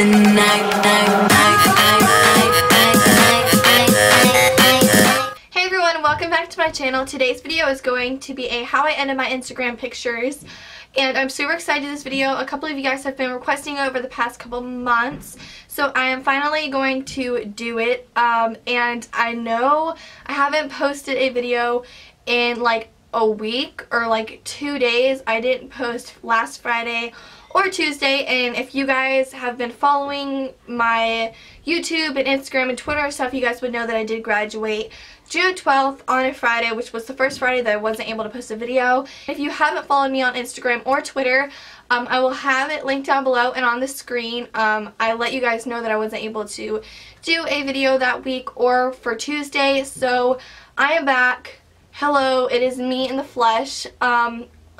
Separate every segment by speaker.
Speaker 1: Hey everyone, welcome back to my channel. Today's video is going to be a how I ended my Instagram pictures, and I'm super excited this video. A couple of you guys have been requesting it over the past couple months, so I am finally going to do it. And I know I haven't posted a video in like a week or like 2 days. I didn't post last Friday or Tuesday, and if you guys have been following my YouTube and Instagram and Twitter and stuff, you guys would know that I did graduate June 12th on a Friday, which was the first Friday that I wasn't able to post a video. If you haven't followed me on Instagram or Twitter, I will have it linked down below and on the screen. I let you guys know that I wasn't able to do a video that week or for Tuesday, so I am back. Hello, it is me in the flesh.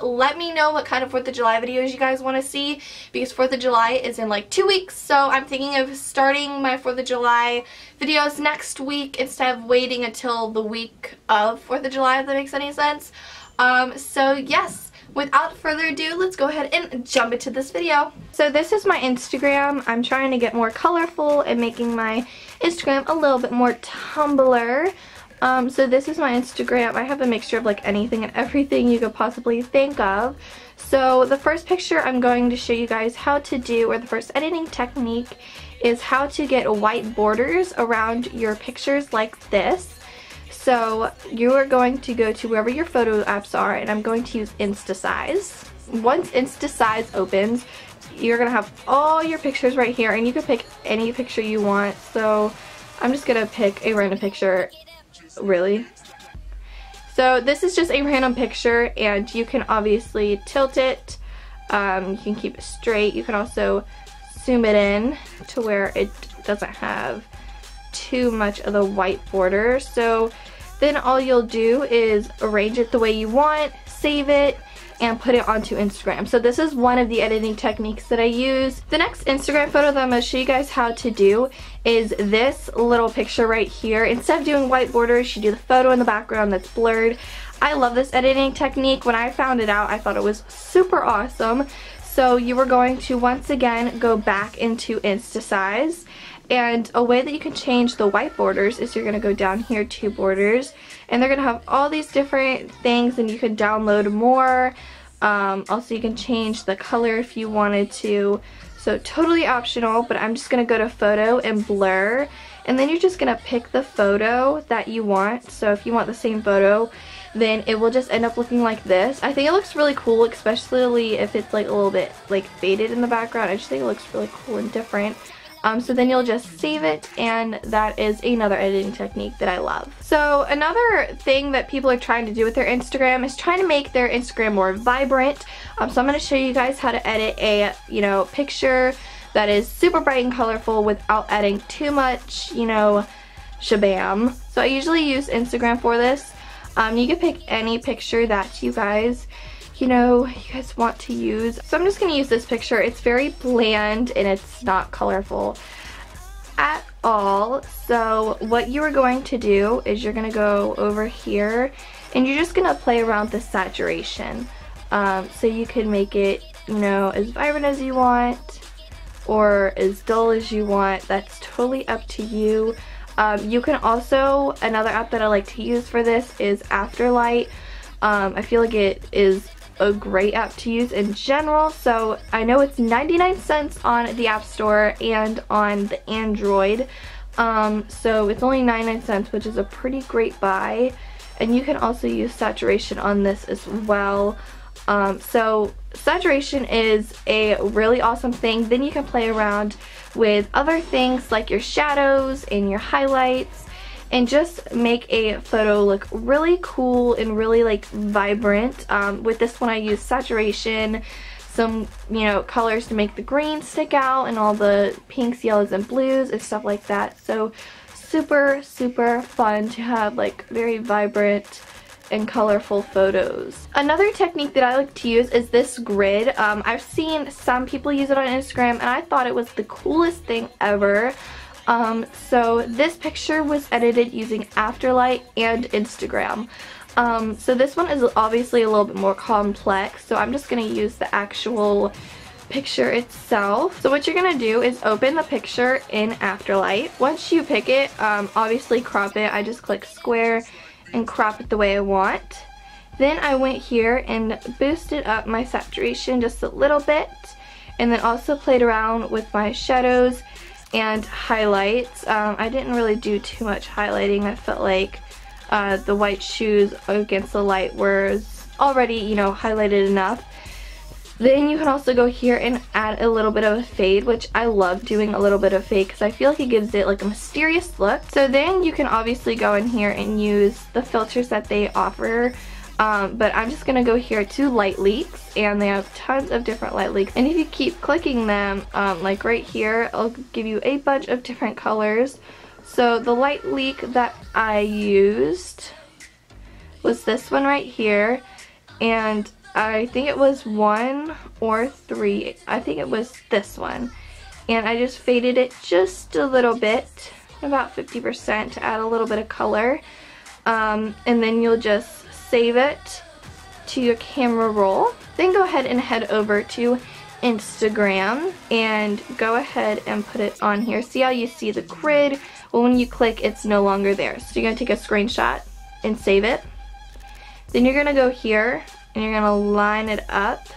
Speaker 1: Let me know what kind of 4th of July videos you guys want to see, because 4th of July is in like 2 weeks, so I'm thinking of starting my 4th of July videos next week instead of waiting until the week of 4th of July, if that makes any sense. So yes, without further ado, let's go ahead and jump into this video. So this is my Instagram. I'm trying to get more colorful and making my Instagram a little bit more Tumblr. So this is my Instagram. I have a mixture of like anything and everything you could possibly think of. So the first picture I'm going to show you guys how to do, or the first editing technique, is how to get white borders around your pictures like this. So you are going to go to wherever your photo apps are, and I'm going to use InstaSize. Once InstaSize opens, you're going to have all your pictures right here, and you can pick any picture you want. So I'm just going to pick a random picture. Really? So this is just a random picture, and you can obviously tilt it. You can keep it straight. You can also zoom it in to where it doesn't have too much of the white border. So then all you'll do is arrange it the way you want, save it, and put it onto Instagram. So this is one of the editing techniques that I use. The next Instagram photo that I'm going to show you guys how to do is this little picture right here. Instead of doing white borders, you do the photo in the background that's blurred. I love this editing technique. When I found it out, I thought it was super awesome. So you are going to once again go back into InstaSize, and a way that you can change the white borders is you're going to go down here to borders, and they're going to have all these different things, and you can download more. Also you can change the color if you wanted to, so totally optional, but I'm just going to go to photo and blur, and then you're just going to pick the photo that you want. So if you want the same photo, then it will just end up looking like this. I think it looks really cool, especially if it's like a little bit like faded in the background. I just think it looks really cool and different. So then you'll just save it, and that is another editing technique that I love. So another thing that people are trying to do with their Instagram is trying to make their Instagram more vibrant. So I'm going to show you guys how to edit a, picture that is super bright and colorful without adding too much, shabam. So I usually use Instagram for this. You can pick any picture that you guys want to use. So I'm just going to use this picture. It's very bland and it's not colorful at all. So what you are going to do is you're going to go over here, and you're just going to play around with the saturation. So you can make it, as vibrant as you want or as dull as you want. That's totally up to you. You can also, another app that I like to use for this is Afterlight. I feel like it is a great app to use in general. So I know it's 99 cents on the App Store and on the Android. So it's only 99 cents, which is a pretty great buy. And you can also use saturation on this as well. So saturation is a really awesome thing. Then you can play around with other things like your shadows and your highlights, and just make a photo look really cool and really like vibrant. With this one I use saturation, some colors to make the green stick out, and all the pinks, yellows, and blues and stuff like that. So super fun to have like very vibrant and colorful photos. Another technique that I like to use is this grid. I've seen some people use it on Instagram, and I thought it was the coolest thing ever. So this picture was edited using Afterlight and Instagram. So this one is obviously a little bit more complex, so I'm just going to use the actual picture itself. So what you're going to do is open the picture in Afterlight. Once you pick it, obviously crop it. I just click square and crop it the way I want. Then I went here and boosted up my saturation just a little bit, and then also played around with my shadows and highlights. I didn't really do too much highlighting. I felt like the white shoes against the light was already, you know, highlighted enough. Then you can also go here and add a little bit of a fade, which I love doing a little bit of fade because I feel like it gives it like a mysterious look. So then you can obviously go in here and use the filters that they offer. But I'm just going to go here to light leaks, and they have tons of different light leaks. And if you keep clicking them, like right here, it'll give you a bunch of different colors. So the light leak that I used was this one right here, and I think it was 1 or 3. I think it was this one. And I just faded it just a little bit, about 50%, to add a little bit of color. And then you'll just save it to your camera roll. Then go ahead and head over to Instagram and go ahead and put it on here. See how you see the grid? Well, when you click, it's no longer there. So you're going to take a screenshot and save it. Then you're going to go here and you're going to line it up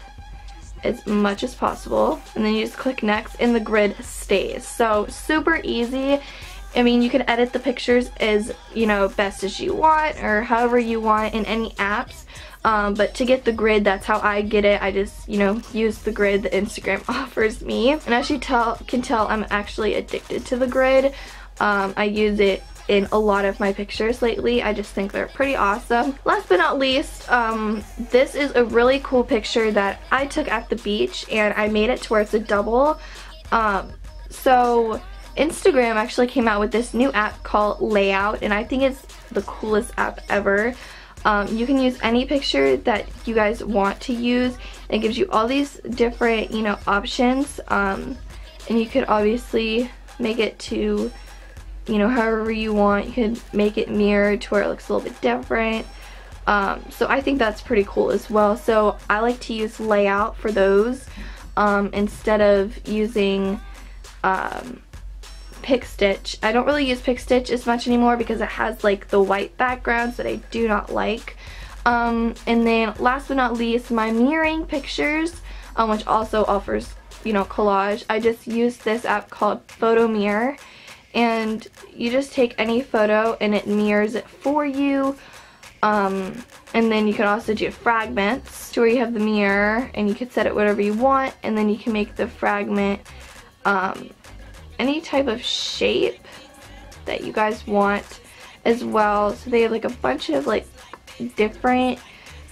Speaker 1: as much as possible, and then you just click next and the grid stays. So super easy. I mean, you can edit the pictures as, you know, best as you want or however you want in any apps. But to get the grid, that's how I get it. I just, you know, use the grid that Instagram offers me. And as you can tell, I'm actually addicted to the grid. I use it in a lot of my pictures lately. I just think they're pretty awesome. Last but not least, this is a really cool picture that I took at the beach, and I made it to where it's a double. So Instagram actually came out with this new app called Layout, and I think it's the coolest app ever. You can use any picture that you guys want to use. It gives you all these different, you know, options, and you could obviously make it to, you know, however you want. You can make it mirrored to where it looks a little bit different. So I think that's pretty cool as well. So I like to use Layout for those instead of using Pick Stitch. I don't really use Pick Stitch as much anymore because it has like the white backgrounds that I do not like. And then last but not least, my mirroring pictures, which also offers, you know, collage. I just use this app called Photo Mirror, and you just take any photo and it mirrors it for you. And then you can also do fragments to where you have the mirror and you can set it whatever you want, and then you can make the fragment any type of shape that you guys want as well. So they have like a bunch of like different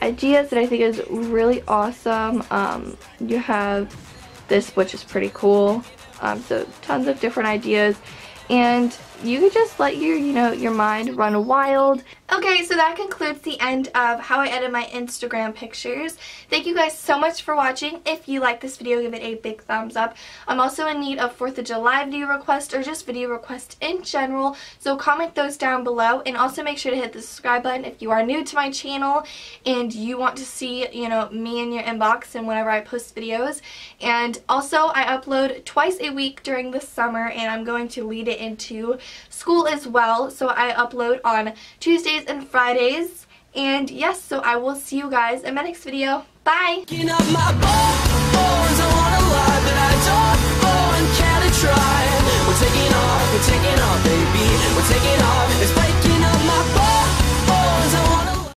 Speaker 1: ideas that I think is really awesome. You have this, which is pretty cool. So tons of different ideas, and you could just let your, you know, your mind run wild. Okay, so that concludes the end of how I edit my Instagram pictures. Thank you guys so much for watching. If you like this video, give it a big thumbs up. I'm also in need of 4th of July video requests or just video requests in general, so comment those down below, and also make sure to hit the subscribe button if you are new to my channel and you want to see, you know, me in your inbox and whenever I post videos. And also I upload twice a week during the summer, and I'm going to lead it into school as well, so I upload on Tuesdays and Fridays. And yes, so I will see you guys in my next video. Bye! We're taking off, baby. We're taking off.